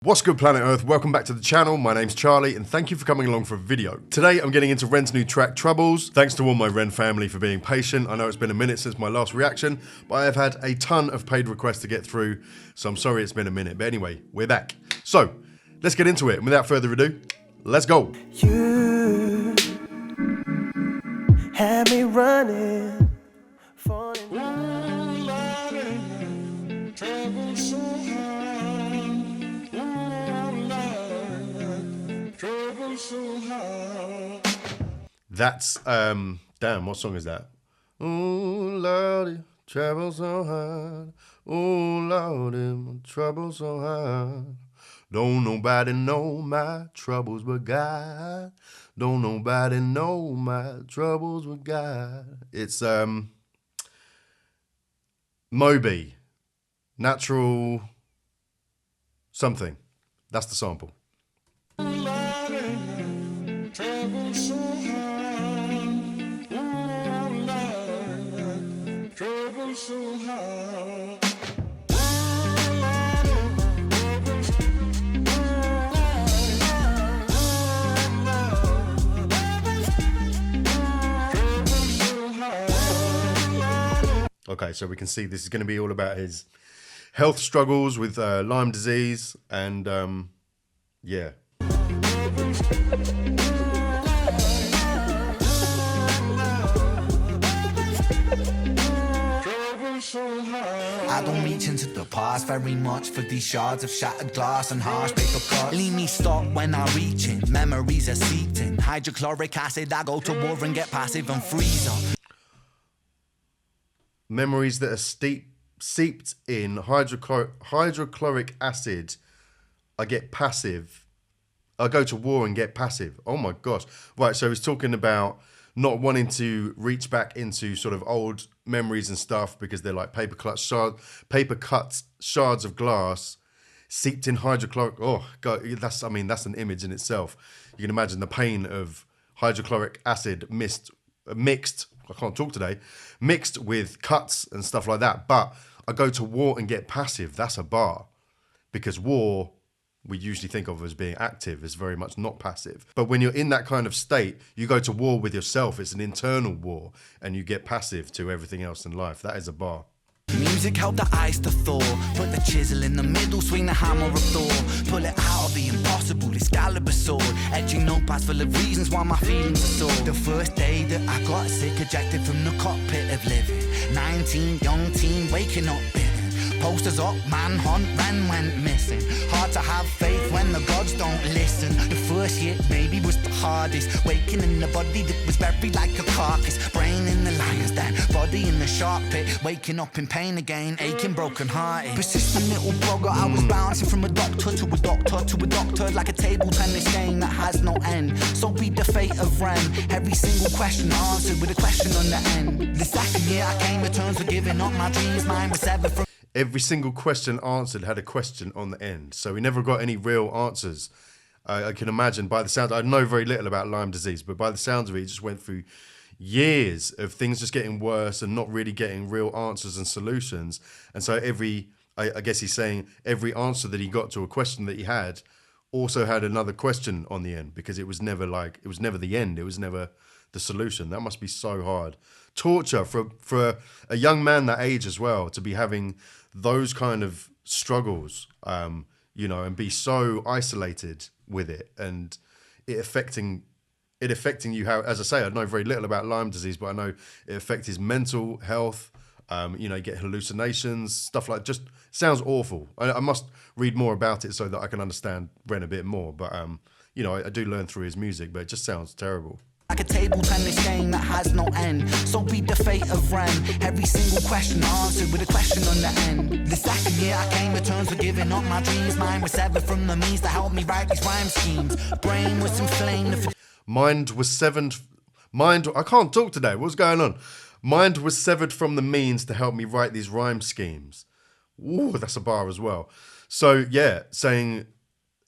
What's good, planet Earth? Welcome back to the channel. My name's Charlie and thank you for coming along for a video. Today I'm getting into Ren's new track, Troubles. Thanks to all my Ren family for being patient. I know it's been a minute since my last reaction, but I have had a ton of paid requests to get through, so I'm sorry it's been a minute. But anyway, we're back. So, let's get into it. And without further ado, let's go. You had me running, falling. Trouble so hard, trouble so hard. That's, damn, what song is that? Oh, Lordy, trouble so hard. Oh, Lordy, trouble so hard. Don't nobody know my troubles but God. Don't nobody know my troubles but God. It's, Moby. Natural something. That's the sample. Trouble so hard, trouble so hard. Okay, so we can see this is going to be all about his health struggles with Lyme disease and yeah. I don't reach into the past very much for these shards of shattered glass and harsh paper cuts. Leave me stop when I reach in, memories are seeped in. Hydrochloric acid, I go to war and get passive and freeze up. Memories that are seeped in hydrochloric acid, I get passive. I go to war and get passive. Oh my gosh. Right, so he's talking about not wanting to reach back into sort of old memories and stuff because they're like paper cut shards of glass seeped in hydrochloric. Oh God, that's an image in itself. You can imagine the pain of hydrochloric acid mixed, I can't talk today, mixed with cuts and stuff like that. But I go to war and get passive. That's a bar, because war we usually think of as being active, is very much not passive. But when you're in that kind of state, you go to war with yourself. It's an internal war, and you get passive to everything else in life. That is a bar. Music held the ice to thaw. Put the chisel in the middle, swing the hammer of Thor. Pull it out of the impossible, Excalibur sword. Edging notepads full of reasons why my feelings are sore. The first day that I got sick, ejected from the cockpit of living. 19, young teen, waking up bitten. Posters up, manhunt, Ren went missing. Hard to have faith when the gods don't listen. The first year maybe was the hardest. Waking in the body that was buried like a carcass. Brain in the lion's den, body in the shark pit. Waking up in pain again, aching, broken hearted. Persistent little blogger, I was bouncing from a doctor to a doctor to a doctor, like a table tennis game that has no end. So be the fate of Ren. Every single question answered with a question on the end. The second year I came to terms with giving up my dreams. Mine was severed from. Every single question answered had a question on the end. So we never got any real answers. I can imagine by the sound, I know very little about Lyme disease, but by the sounds of it, he just went through years of things just getting worse and not really getting real answers and solutions. And so I guess he's saying every answer that he got to a question that he had also had another question on the end, because it was never the end. It was never the solution. That must be so hard. Torture for a young man that age as well, to be having those kind of struggles, you know, and be so isolated with it, and it affecting you. How, as I say, I know very little about Lyme disease, but I know it affects his mental health. You know, you get hallucinations, stuff like, just sounds awful. I must read more about it so that I can understand Ren a bit more. But you know, I do learn through his music, but it just sounds terrible. Like a table tennis game that has no end. So be the fate of Ren. Every single question answered with a question on the end. The second year I came to terms with giving up my dreams. Mine was severed from the means to help me write these rhyme schemes. Brain was inflamed. Mind was severed. I can't talk today. What's going on? Mind was severed from the means to help me write these rhyme schemes. Ooh, that's a bar as well. So yeah, saying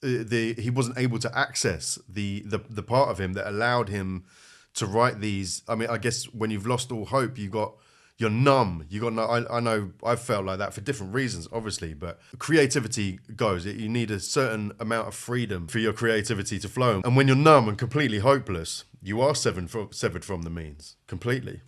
he wasn't able to access the part of him that allowed him to write these. I mean, I guess when you've lost all hope, you got you're numb. You got no. I know I've felt like that for different reasons, obviously, but creativity goes. You need a certain amount of freedom for your creativity to flow. And when you're numb and completely hopeless, you are severed from the means completely.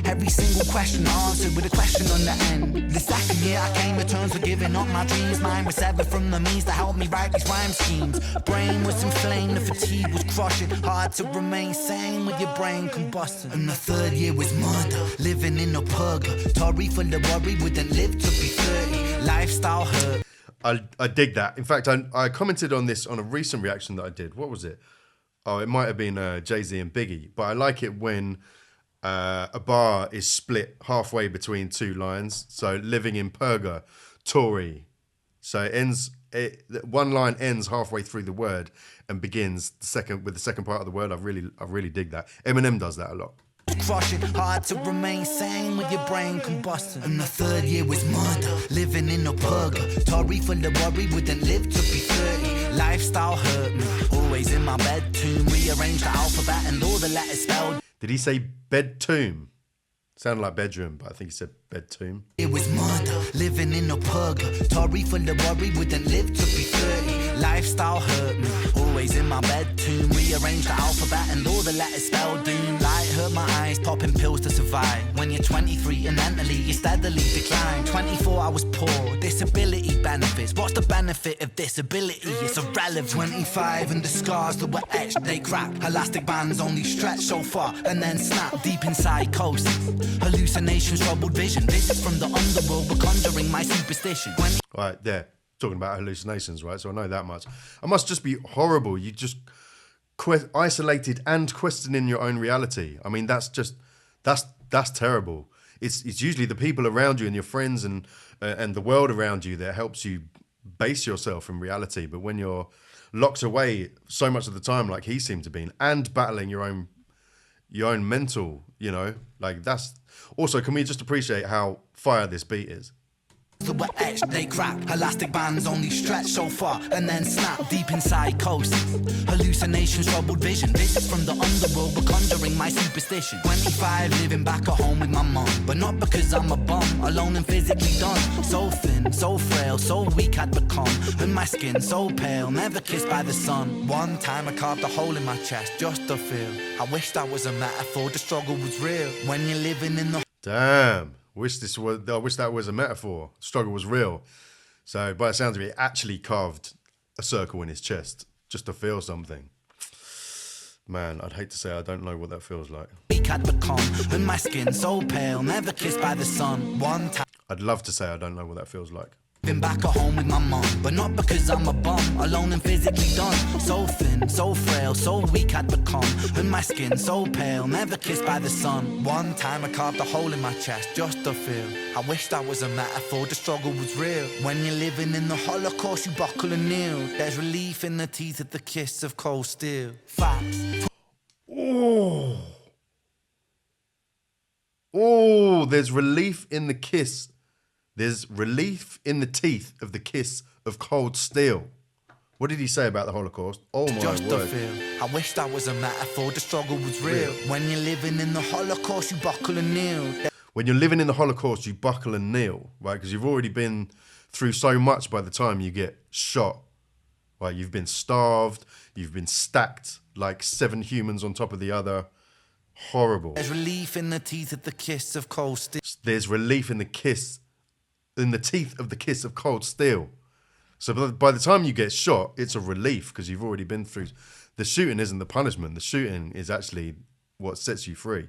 Every single question answered with a question on the end. The second year I came to terms with giving up my dreams. Mine was severed from the means to help me write these rhyme schemes. Brain was inflamed, the fatigue was crushing. Hard to remain sane with your brain combusting. And the third year was murder, living in a purgatory full of worry. Wouldn't live to be 30, lifestyle hurt. I dig that. In fact, I commented on this on a recent reaction that I did. What was it? Oh, it might have been Jay-Z and Biggie. But I like it when a bar is split halfway between two lines. So living in purgatory. So it ends. One line ends halfway through the word and begins with the second part of the word. I really dig that. Eminem does that a lot. Crushing, hard to remain sane with your brain combusting. And the third year was murder, living in a purgatory full of worry. Wouldn't live to be 30, lifestyle hurt me. Always in my bed tomb, rearrange the alphabet and all the letters spelled. Did he say bed tomb? Sounded like bedroom, but I think he said bed tomb. It was murder, living in a purgatory full of worry. Wouldn't live to be 30, lifestyle hurt me. Always in my bed tomb, rearrange the alphabet and all the letters spelled doom. Light hurt my eyes, popping pills to survive. When you're 23 and mentally you steadily decline. 24 I was poor, disability benefits. What's the benefit of disability? It's irrelevant. 25 and the scars that were etched, they crack. Elastic bands only stretch so far and then snap. Deep in psychosis, hallucinations, troubled vision. Visits from the underworld were conjuring my superstition. Right there, talking about hallucinations, right? So I know that much. It must just be horrible. You just isolated and questioning your own reality. I mean, that's terrible. It's usually the people around you and your friends and the world around you that helps you base yourself in reality. But when you're locked away so much of the time, like he seemed to be, and battling your own mental, like that's also. Can we just appreciate how fire this beat is? That were etched, they crack. Elastic bands only stretch so far and then snap. Deep in psychosis, hallucinations, troubled vision. Visits from the underworld were conjuring my superstition. 25, living back at home with my mum, but not because I'm a bum. Alone and physically done. So thin, so frail, so weak I'd become. And my skin so pale, never kissed by the sun. One time I carved a hole in my chest just to feel. I wish that was a metaphor, the struggle was real. When you're living in the... Damn. I wish that was a metaphor. Struggle was real. So by the sounds of it, he actually carved a circle in his chest just to feel something. Man, I'd hate to say I don't know what that feels like. I'd become, and my skin so pale, never kissed by the sun. One time. I'd love to say I don't know what that feels like. Been back at home with my mum, but not because I'm a bum. Alone and physically done. So thin, so frail, so weak I'd become. And my skin so pale, never kissed by the sun. One time I carved a hole in my chest just to feel. I wish that was a metaphor, the struggle was real. When you're living in the Holocaust, you buckle and kneel. There's relief in the teeth of the kiss of cold steel. Facts. Oh, there's relief in the kiss. There's relief in the teeth of the kiss of cold steel. What did he say about the Holocaust? Oh my just word. To feel. I wish that was a metaphor, the struggle was real. When you're living in the Holocaust, you buckle and kneel. When you're living in the Holocaust, you buckle and kneel, right? Because you've already been through so much by the time you get shot. Right? You've been starved, you've been stacked like 7 humans on top of the other. Horrible. There's relief in the teeth of the kiss of cold steel. There's relief in the teeth of the kiss of cold steel. So by the time you get shot, it's a relief because you've already been through. The shooting isn't the punishment. The shooting is actually what sets you free.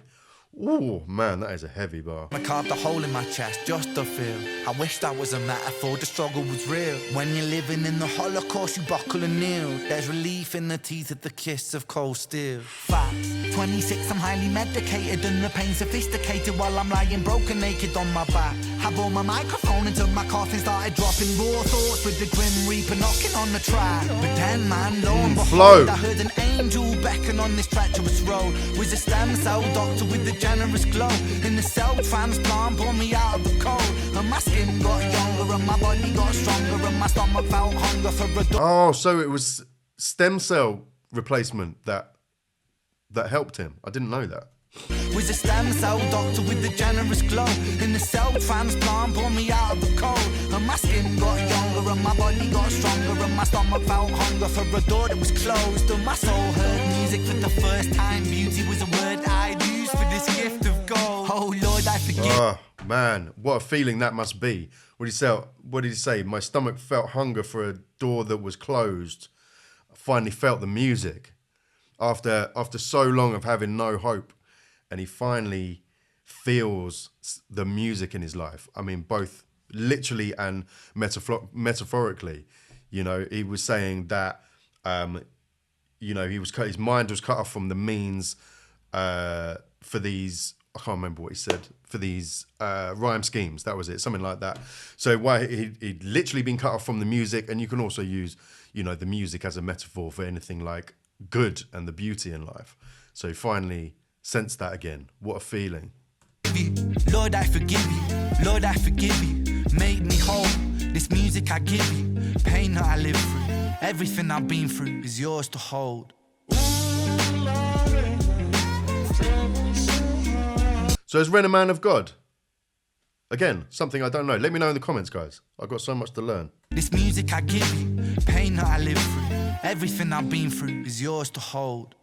Oh man, that is a heavy bar. I carved a hole in my chest just to feel. I wish that was a metaphor, the struggle was real. When you're living in the Holocaust, you buckle and kneel. There's relief in the teeth of the kiss of cold steel. Facts. 26, I'm highly medicated and the pain sophisticated while I'm lying broken naked on my back. Have on my microphone until my coffin started dropping raw thoughts with the grim reaper knocking on the track. But then man, lo and behold, I heard an angel beckon on this treacherous road. Was a stem cell doctor with the generous glow. In the cell transplant, pulled me out of the cold. And my skin got younger and my body got stronger and my stomach felt hunger for a Oh, so it was stem cell replacement that helped him. I didn't know that. Was a stem cell doctor with a generous glow. In the cell transplant, pulled me out of the cold. And my skin got younger and my body got stronger. And my stomach felt hunger for a door that was closed. And my soul heard music for the first time. Beauty was a word I'd use for this gift of gold. Oh Lord, I forgive. Oh man, what a feeling that must be. What did he say? My stomach felt hunger for a door that was closed. I finally felt the music after so long of having no hope, and he finally feels the music in his life. I mean, both literally and metaphorically. You know, he was saying that you know, his mind was cut off from the means for these, I can't remember what he said, for these rhyme schemes. That was it, something like that. So why he'd literally been cut off from the music, and you can also use, you know, the music as a metaphor for anything like good and the beauty in life. So he finally sensed that again. What a feeling. Lord, I forgive you. Lord, I forgive you. Make me whole. This music I give you. Pain that I live through. Everything I've been through is yours to hold. So is Ren a man of God? Again, something I don't know. Let me know in the comments, guys. I've got so much to learn. This music I give you, pain that I live through, everything I've been through is yours to hold.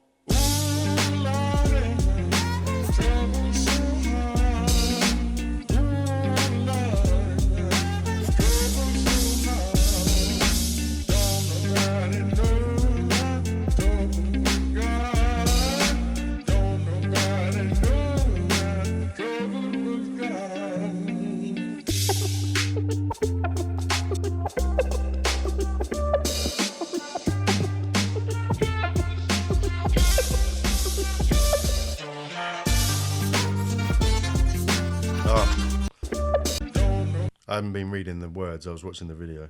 I haven't been reading the words, I was watching the video.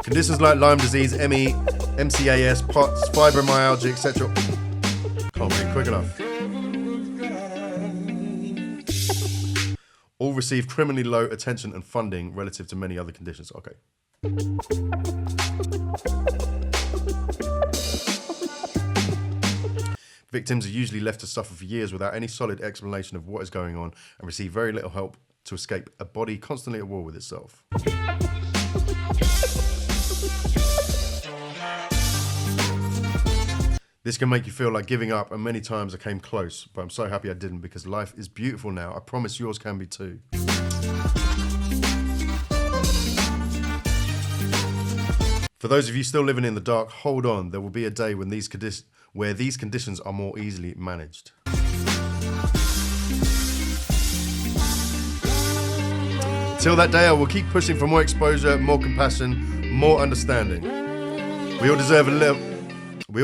Conditions like Lyme disease, ME, MCAS, POTS, fibromyalgia, etc. Can't read quick enough. All receive criminally low attention and funding relative to many other conditions. Okay. Victims are usually left to suffer for years without any solid explanation of what is going on and receive very little help to escape a body constantly at war with itself. This can make you feel like giving up, and many times I came close, but I'm so happy I didn't, because life is beautiful now. I promise yours can be too. For those of you still living in the dark, hold on. There will be a day when these conditions are more easily managed. Till that day, I will keep pushing for more exposure, more compassion, more understanding. We all deserve a little. I'm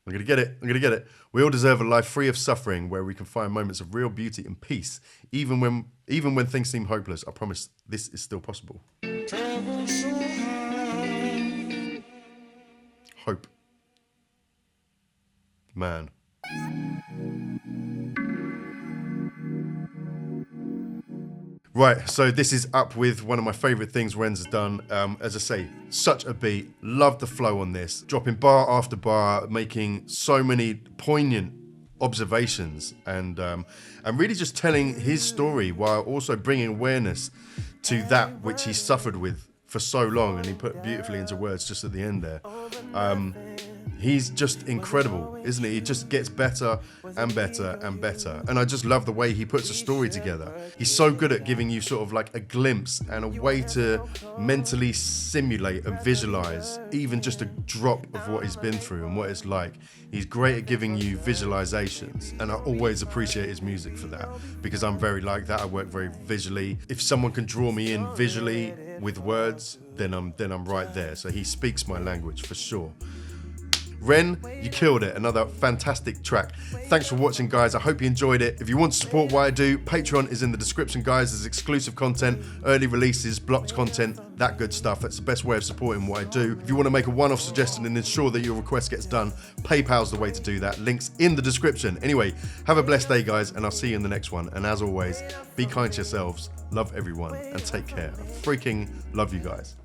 gonna get it. We all deserve a life free of suffering, where we can find moments of real beauty and peace, even when things seem hopeless. I promise this is still possible. Hope. Man. Right, so this is up with one of my favourite things Ren's has done. As I say, such a beat. Love the flow on this. Dropping bar after bar, making so many poignant observations, and really just telling his story while also bringing awareness to that which he suffered with for so long, and he put it beautifully into words just at the end there. He's just incredible, isn't he? He just gets better and better and better. And I just love the way he puts a story together. He's so good at giving you sort of like a glimpse and a way to mentally simulate and visualize even just a drop of what he's been through and what it's like. He's great at giving you visualizations, and I always appreciate his music for that, because I'm very like that. I work very visually. If someone can draw me in visually with words, then I'm right there. So he speaks my language for sure. Ren, you killed it. Another fantastic track. Thanks for watching, guys. I hope you enjoyed it. If you want to support what I do, Patreon is in the description, guys. There's exclusive content, early releases, blocked content, that good stuff. That's the best way of supporting what I do. If you want to make a one-off suggestion and ensure that your request gets done, PayPal's the way to do that. Links in the description. Anyway, have a blessed day, guys, and I'll see you in the next one. And as always, be kind to yourselves, love everyone, and take care. I freaking love you guys.